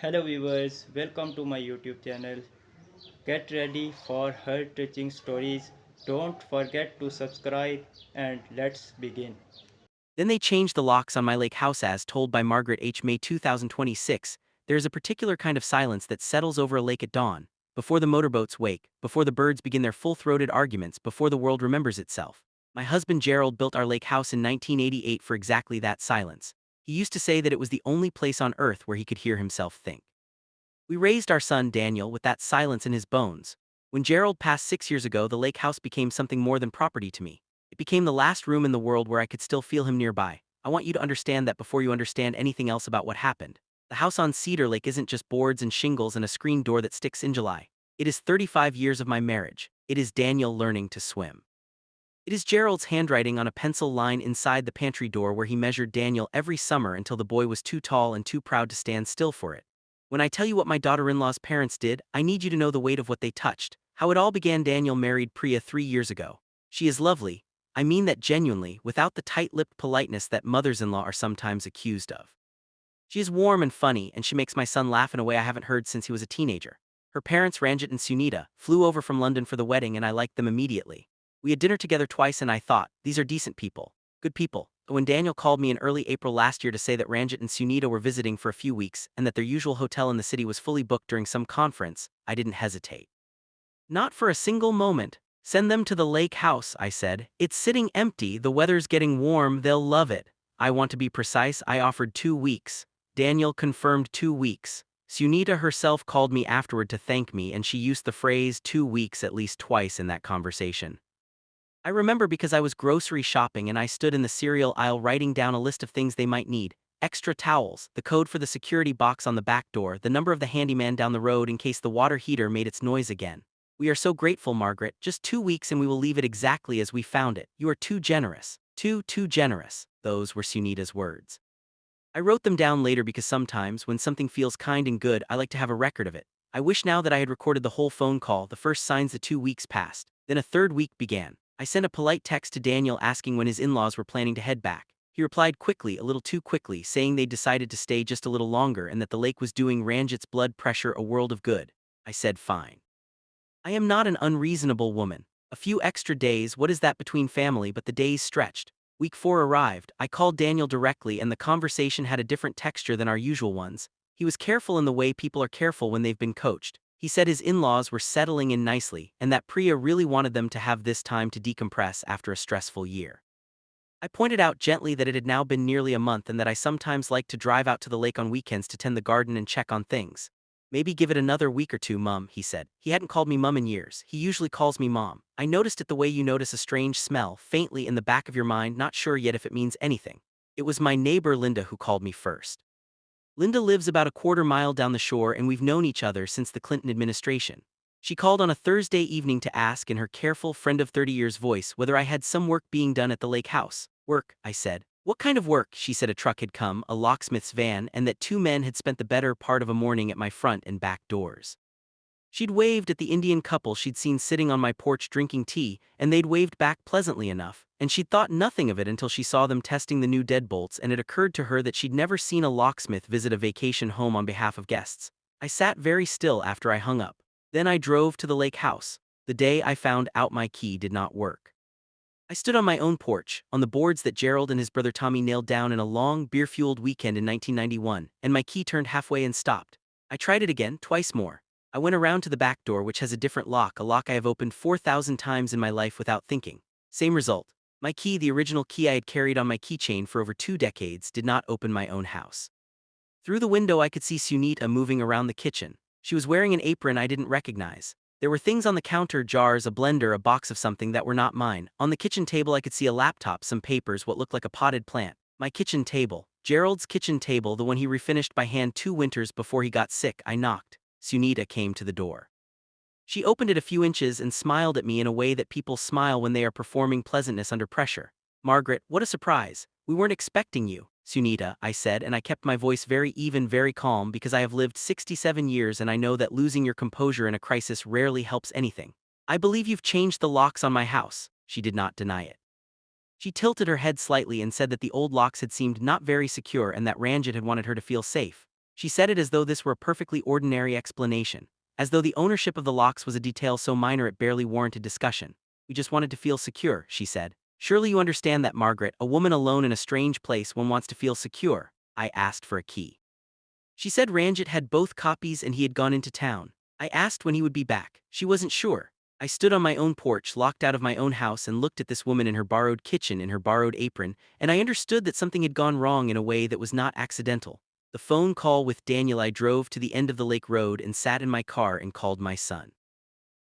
Hello viewers, welcome to my YouTube channel. Get ready for heart-touching stories. Don't forget to subscribe and let's begin. Then they changed the locks on my lake house as told by Margaret H. May 2026. There is a particular kind of silence that settles over a lake at dawn, before the motorboats wake, before the birds begin their full-throated arguments, before the world remembers itself. My husband Gerald built our lake house in 1988 for exactly that silence. He used to say that it was the only place on earth where he could hear himself think. We raised our son Daniel with that silence in his bones. When Gerald passed 6 years ago, the lake house became something more than property to me. It became the last room in the world where I could still feel him nearby. I want you to understand that before you understand anything else about what happened. The house on Cedar Lake isn't just boards and shingles and a screen door that sticks in July. It is 35 years of my marriage. It is Daniel learning to swim. It is Gerald's handwriting on a pencil line inside the pantry door where he measured Daniel every summer until the boy was too tall and too proud to stand still for it. When I tell you what my daughter-in-law's parents did, I need you to know the weight of what they touched. How it all began. Daniel married Priya 3 years ago. She is lovely. I mean that genuinely, without the tight-lipped politeness that mothers-in-law are sometimes accused of. She is warm and funny, and she makes my son laugh in a way I haven't heard since he was a teenager. Her parents, Ranjit and Sunita, flew over from London for the wedding and I liked them immediately. We had dinner together twice and I thought, these are decent people. Good people. But when Daniel called me in early April last year to say that Ranjit and Sunita were visiting for a few weeks and that their usual hotel in the city was fully booked during some conference, I didn't hesitate. Not for a single moment. Send them to the lake house, I said. It's sitting empty, the weather's getting warm, they'll love it. I want to be precise, I offered 2 weeks. Daniel confirmed 2 weeks. Sunita herself called me afterward to thank me and she used the phrase 2 weeks at least twice in that conversation. I remember because I was grocery shopping and I stood in the cereal aisle writing down a list of things they might need. Extra towels, the code for the security box on the back door, the number of the handyman down the road in case the water heater made its noise again. We are so grateful, Margaret. Just 2 weeks and we will leave it exactly as we found it. You are too generous. Too generous. Those were Sunita's words. I wrote them down later because sometimes, when something feels kind and good, I like to have a record of it. I wish now that I had recorded the whole phone call, the first signs the 2 weeks passed. Then a third week began. I sent a polite text to Daniel asking when his in-laws were planning to head back. He replied quickly, a little too quickly, saying they decided to stay just a little longer and that the lake was doing Ranjit's blood pressure a world of good. I said fine. I am not an unreasonable woman. A few extra days, what is that between family? But the days stretched. Week 4 arrived. I called Daniel directly and the conversation had a different texture than our usual ones. He was careful in the way people are careful when they've been coached. He said his in-laws were settling in nicely and that Priya really wanted them to have this time to decompress after a stressful year. I pointed out gently that it had now been nearly a month and that I sometimes liked to drive out to the lake on weekends to tend the garden and check on things. Maybe give it another week or two, Mum, he said. He hadn't called me Mum in years. He usually calls me Mom. I noticed it the way you notice a strange smell, faintly in the back of your mind, not sure yet if it means anything. It was my neighbor Linda who called me first. Linda lives about a quarter-mile down the shore and we've known each other since the Clinton administration. She called on a Thursday evening to ask in her careful friend of 30 years voice whether I had some work being done at the lake house. Work, I said. What kind of work? She said a truck had come, a locksmith's van, and that 2 men had spent the better part of a morning at my front and back doors. She'd waved at the Indian couple she'd seen sitting on my porch drinking tea, and they'd waved back pleasantly enough, and she'd thought nothing of it until she saw them testing the new deadbolts, and it occurred to her that she'd never seen a locksmith visit a vacation home on behalf of guests. I sat very still after I hung up. Then I drove to the lake house. The day I found out my key did not work. I stood on my own porch, on the boards that Gerald and his brother Tommy nailed down in a long, beer-fueled weekend in 1991, and my key turned halfway and stopped. I tried it again, twice more. I went around to the back door, which has a different lock, a lock I have opened 4,000 times in my life without thinking. Same result. My key, the original key I had carried on my keychain for over 2 decades, did not open my own house. Through the window I could see Sunita moving around the kitchen. She was wearing an apron I didn't recognize. There were things on the counter, jars, a blender, a box of something that were not mine. On the kitchen table I could see a laptop, some papers, what looked like a potted plant. My kitchen table. Gerald's kitchen table, the one he refinished by hand 2 winters before he got sick. I knocked. Sunita came to the door. She opened it a few inches and smiled at me in a way that people smile when they are performing pleasantness under pressure. Margaret, what a surprise. We weren't expecting you. Sunita, I said, and I kept my voice very even, very calm, because I have lived 67 years and I know that losing your composure in a crisis rarely helps anything. I believe you've changed the locks on my house. She did not deny it. She tilted her head slightly and said that the old locks had seemed not very secure and that Ranjit had wanted her to feel safe. She said it as though this were a perfectly ordinary explanation, as though the ownership of the locks was a detail so minor it barely warranted discussion. We just wanted to feel secure, she said. Surely you understand that, Margaret, a woman alone in a strange place, one wants to feel secure. I asked for a key. She said Ranjit had both copies and he had gone into town. I asked when he would be back. She wasn't sure. I stood on my own porch, locked out of my own house, and looked at this woman in her borrowed kitchen, in her borrowed apron, and I understood that something had gone wrong in a way that was not accidental. The phone call with Daniel. I drove to the end of the lake road and sat in my car and called my son.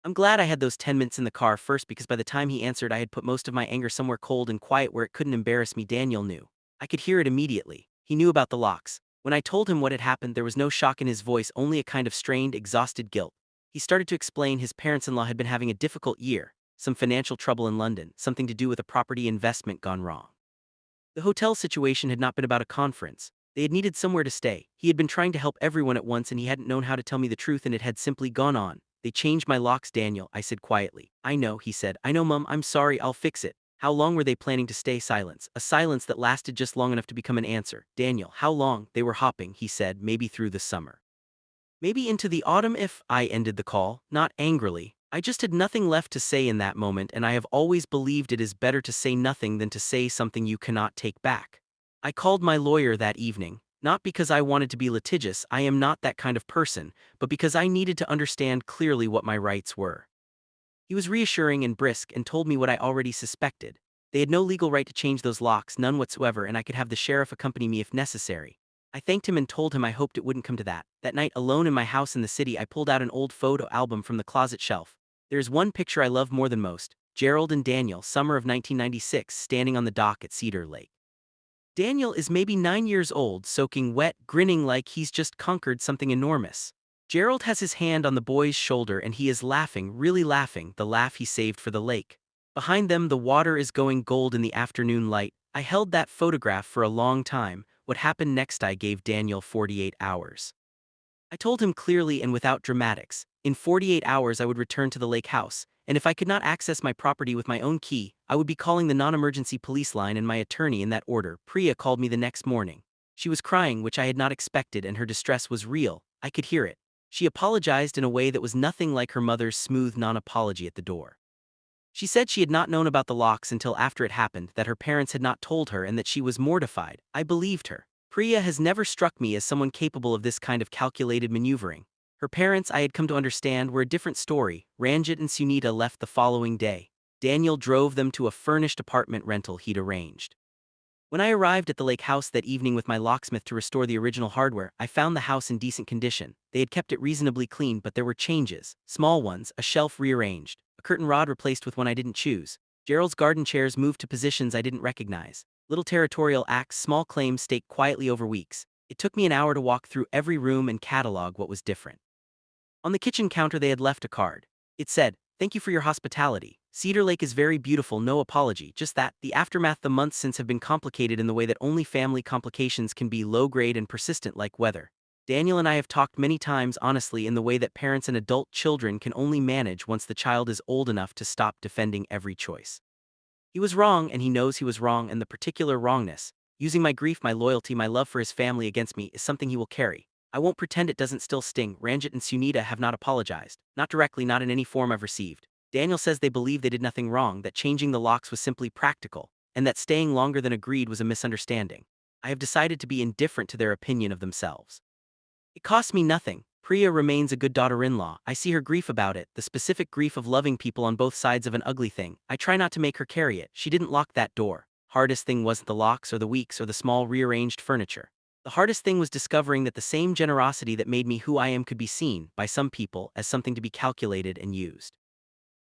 I'm glad I had those 10 minutes in the car first, because by the time he answered I had put most of my anger somewhere cold and quiet where it couldn't embarrass me. Daniel knew. I could hear it immediately. He knew about the locks. When I told him what had happened, there was no shock in his voice, only a kind of strained, exhausted guilt. He started to explain his parents-in-law had been having a difficult year, some financial trouble in London, something to do with a property investment gone wrong. The hotel situation had not been about a conference. They had needed somewhere to stay. He had been trying to help everyone at once and he hadn't known how to tell me the truth, and it had simply gone on. They changed my locks, Daniel, I said quietly. I know, he said. I know, Mum, I'm sorry, I'll fix it. How long were they planning to stay? Silence. A silence that lasted just long enough to become an answer. Daniel, how long? They were hopping, he said, maybe through the summer. Maybe into the autumn. If I ended the call, not angrily. I just had nothing left to say in that moment, and I have always believed it is better to say nothing than to say something you cannot take back. I called my lawyer that evening, not because I wanted to be litigious, I am not that kind of person, but because I needed to understand clearly what my rights were. He was reassuring and brisk and told me what I already suspected. They had no legal right to change those locks, none whatsoever, and I could have the sheriff accompany me if necessary. I thanked him and told him I hoped it wouldn't come to that. That night, alone in my house in the city, I pulled out an old photo album from the closet shelf. There is one picture I love more than most: Gerald and Daniel, summer of 1996, standing on the dock at Cedar Lake. Daniel is maybe 9 years old, soaking wet, grinning like he's just conquered something enormous. Gerald has his hand on the boy's shoulder and he is laughing, really laughing, the laugh he saved for the lake. Behind them, the water is going gold in the afternoon light. I held that photograph for a long time. What happened next? I gave Daniel 48 hours. I told him clearly and without dramatics. In 48 hours I would return to the lake house, and if I could not access my property with my own key, I would be calling the non-emergency police line and my attorney in that order. Priya called me the next morning. She was crying, which I had not expected, and her distress was real. I could hear it. She apologized in a way that was nothing like her mother's smooth non-apology at the door. She said she had not known about the locks until after it happened, that her parents had not told her, and that she was mortified. I believed her. Priya has never struck me as someone capable of this kind of calculated maneuvering. Her parents, I had come to understand, were a different story. Ranjit and Sunita left the following day. Daniel drove them to a furnished apartment rental he'd arranged. When I arrived at the lake house that evening with my locksmith to restore the original hardware, I found the house in decent condition. They had kept it reasonably clean, but there were changes, small ones: a shelf rearranged, a curtain rod replaced with one I didn't choose, Gerald's garden chairs moved to positions I didn't recognize, little territorial acts, small claims staked quietly over weeks. It took me an hour to walk through every room and catalog what was different. On the kitchen counter they had left a card. It said, "Thank you for your hospitality. Cedar Lake is very beautiful, no apology." Just that. The aftermath: the months since have been complicated in the way that only family complications can be, low-grade and persistent like weather. Daniel and I have talked many times honestly, in the way that parents and adult children can only manage once the child is old enough to stop defending every choice. He was wrong and he knows he was wrong, and the particular wrongness, using my grief, my loyalty, my love for his family against me, is something he will carry. I won't pretend it doesn't still sting. Ranjit and Sunita have not apologized. Not directly, not in any form I've received. Daniel says they believe they did nothing wrong, that changing the locks was simply practical, and that staying longer than agreed was a misunderstanding. I have decided to be indifferent to their opinion of themselves. It costs me nothing. Priya remains a good daughter-in-law. I see her grief about it, the specific grief of loving people on both sides of an ugly thing. I try not to make her carry it. She didn't lock that door. Hardest thing wasn't the locks or the weeks or the small rearranged furniture. The hardest thing was discovering that the same generosity that made me who I am could be seen, by some people, as something to be calculated and used.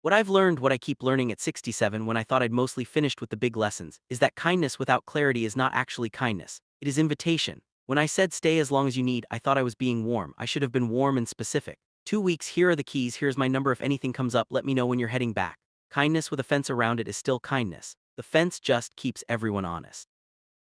What I've learned, what I keep learning at 67 when I thought I'd mostly finished with the big lessons, is that kindness without clarity is not actually kindness. It is invitation. When I said stay as long as you need, I thought I was being warm. I should have been warm and specific. 2 weeks, here are the keys, here's my number, if anything comes up, let me know when you're heading back. Kindness with a fence around it is still kindness. The fence just keeps everyone honest.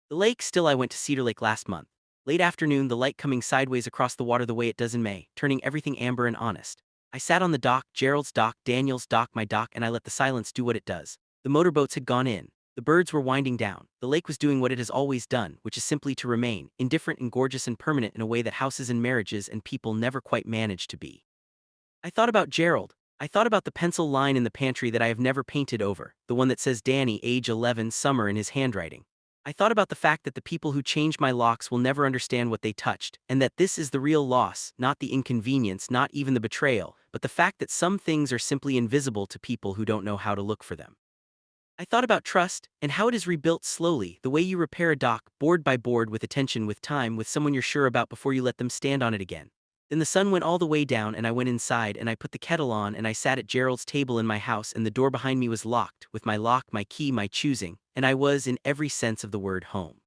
The lake still. I went to Cedar Lake last month. Late afternoon, the light coming sideways across the water the way it does in May, turning everything amber and honest. I sat on the dock, Gerald's dock, Daniel's dock, my dock, and I let the silence do what it does. The motorboats had gone in. The birds were winding down. The lake was doing what it has always done, which is simply to remain, indifferent and gorgeous and permanent in a way that houses and marriages and people never quite manage to be. I thought about Gerald. I thought about the pencil line in the pantry that I have never painted over, the one that says Danny, age 11, summer in his handwriting. I thought about the fact that the people who change my locks will never understand what they touched, and that this is the real loss, not the inconvenience, not even the betrayal, but the fact that some things are simply invisible to people who don't know how to look for them. I thought about trust, and how it is rebuilt slowly, the way you repair a dock, board by board with attention, with time, with someone you're sure about before you let them stand on it again. Then the sun went all the way down and I went inside and I put the kettle on and I sat at Gerald's table in my house and the door behind me was locked, with my lock, my key, my choosing, and I was, in every sense of the word, home.